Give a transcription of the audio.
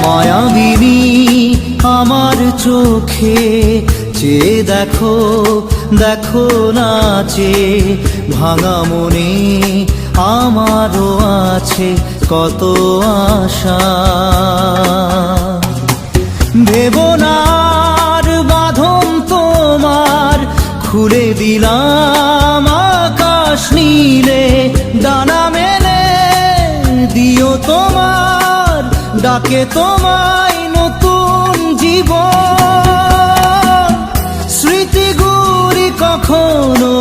মায়াবিনী আমার চোখে চেয়ে দেখো, দেখো নাচে ভাঙা মনে আমারও আছে কত আশা। ভেবনার বাঁধন তোমার খুলে দিলাম আকাশ নীলে, ডানা মেলে দিও তোমার ডাকে তোমায় নতুন জীবন। স্মৃতিগুলি কখনো